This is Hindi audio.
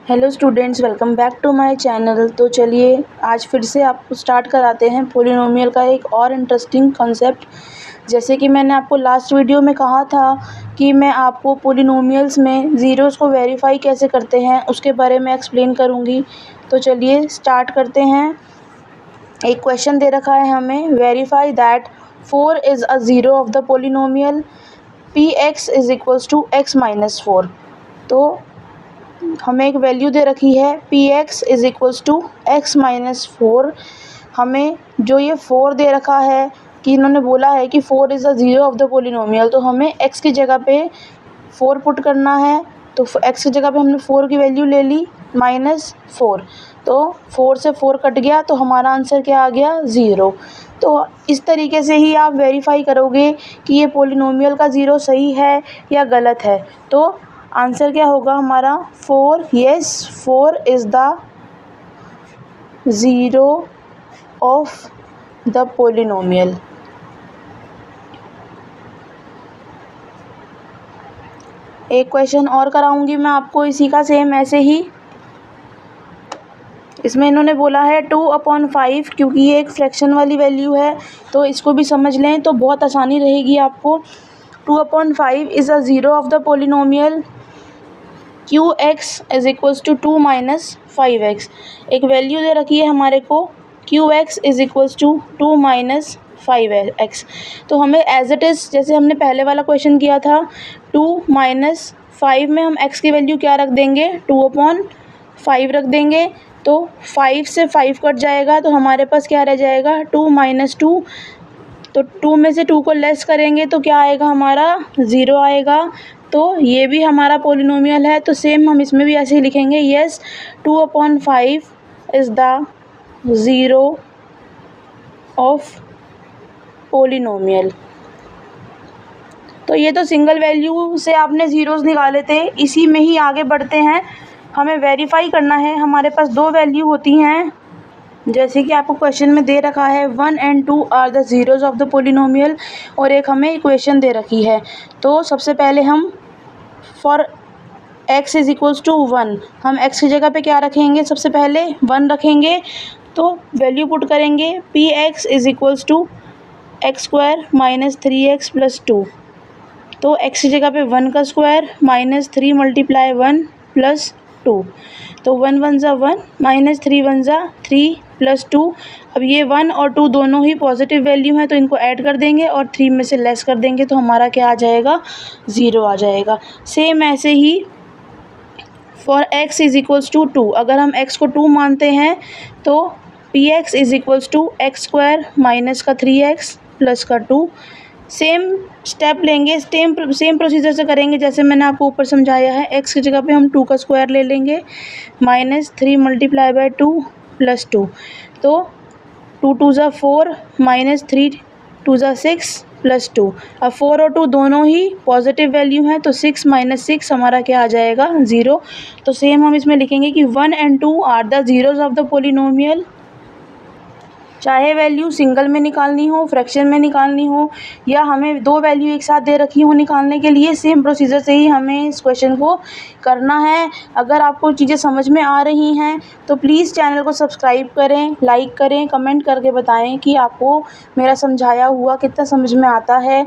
Hello students, welcome back to my channel. तो चलिए आज फिर से आपको स्टार्ट कराते हैं पॉलिनोमियल का एक और इंटरेस्टिंग कॉन्सेप्ट। जैसे कि मैंने आपको लास्ट वीडियो में कहा था कि मैं आपको पॉलिनोमियल्स में ज़ीरोज़ को वेरीफाई कैसे करते हैं उसके बारे में एक्सप्लेन करूँगी। तो चलिए स्टार्ट करते हैं। एक क्वेश्चन दे रखा है हमें, verify that 4 is a zero of the polynomial px is equals to x minus 4। तो हमें एक वैल्यू दे रखी है px is equals to x minus 4। हमें जो ये 4 दे रखा है कि इन्होंने बोला है कि 4 is a zero of the polynomial, तो हमें x की जगह पे 4 पुट करना है। तो x की जगह पे हमने 4 की वैल्यू ले ली माइनस 4, तो 4 से 4 कट गया तो हमारा आंसर क्या आ गया, 0। तो इस तरीके से ही आप वेरीफाई करोगे कि ये पॉलिनोमियल का ज़ीरो सही है या गलत है। तो आंसर क्या होगा हमारा 4। Yes, 4 is the zero of the polynomial. एक क्वेश्चन और कराऊंगी मैं आपको इसी का सेम ऐसे ही। इसमें इन्होंने बोला है 2/5, क्योंकि ये एक फ्रैक्शन वाली वैल्यू है तो इसको भी समझ लें तो बहुत आसानी रहेगी आपको। 2/5 is a zero of the polynomial qx is equals to 2 minus 5x। एक वैल्यू दे रखी है हमारे को qx is equals to 2 minus 5x। तो हमें एज इट इज़, जैसे हमने पहले वाला क्वेश्चन किया था, 2 माइनस 5 में हम x की वैल्यू क्या रख देंगे, 2/5 रख देंगे। तो 5 से 5 कट जाएगा तो हमारे पास क्या रह जाएगा, 2 माइनस 2। तो 2 में से 2 को लेस करेंगे तो क्या आएगा हमारा, 0 आएगा। तो ये भी हमारा पॉलिनोमियल है, तो सेम हम इसमें भी ऐसे ही लिखेंगे, yes 2/5 is the zero of polynomial. तो ये तो सिंगल वैल्यू से आपने ज़ीरोज़ निकाले थे, इसी में ही आगे बढ़ते हैं। हमें वेरीफाई करना है, हमारे पास दो वैल्यू होती हैं जैसे कि आपको क्वेश्चन में दे रखा है 1 and 2 are the zeros of the polynomial, और एक हमें इक्वेशन दे रखी है। तो सबसे पहले हम for x is equals to 1, हम x की जगह पे क्या रखेंगे, सबसे पहले 1 रखेंगे। तो वैल्यू पुट करेंगे px is equals to x square minus 3x plus 2। तो x की जगह पे 1 का स्क्वायर माइनस 3 मल्टीप्लाई 1 प्लस 2। तो 1 1 ज़ा 1 माइनस 3 1 ज़ा 3 प्लस 2। अब ये 1 और 2 दोनों ही पॉजिटिव वैल्यू हैं तो इनको ऐड कर देंगे और 3 में से लेस कर देंगे तो हमारा क्या आ जाएगा, 0 आ जाएगा। सेम ऐसे ही for x is equals to 2, अगर हम x को 2 मानते हैं तो px is equals to x square minus का 3x प्लस का 2। सेम स्टेप लेंगे, सेम प्रोसीजर से करेंगे जैसे मैंने आपको ऊपर समझाया है। x की जगह पे हम 2 का स्क्वायर ले लेंगे माइनस 3 मल्टीप्लाई बाय 2 प्लस 2। तो 2 2 ज़ा 4 माइनस 3 2 ज़ा 6 प्लस 2। अब 4 और 2 दोनों ही पॉजिटिव वैल्यू हैं तो 6 माइनस 6 हमारा क्या आ जाएगा, 0। तो सेम हम इसमें लिखेंगे कि 1 and 2 are the zeros of the polynomial. चाहे वैल्यू सिंगल में निकालनी हो, फ्रैक्शन में निकालनी हो, या हमें दो वैल्यू एक साथ दे रखी हो निकालने के लिए, सेम प्रोसीजर से ही हमें इस क्वेश्चन को करना है। अगर आपको चीज़ें समझ में आ रही हैं तो प्लीज़ चैनल को सब्सक्राइब करें, लाइक करें, कमेंट करके बताएं कि आपको मेरा समझाया हुआ कितना समझ में आता है।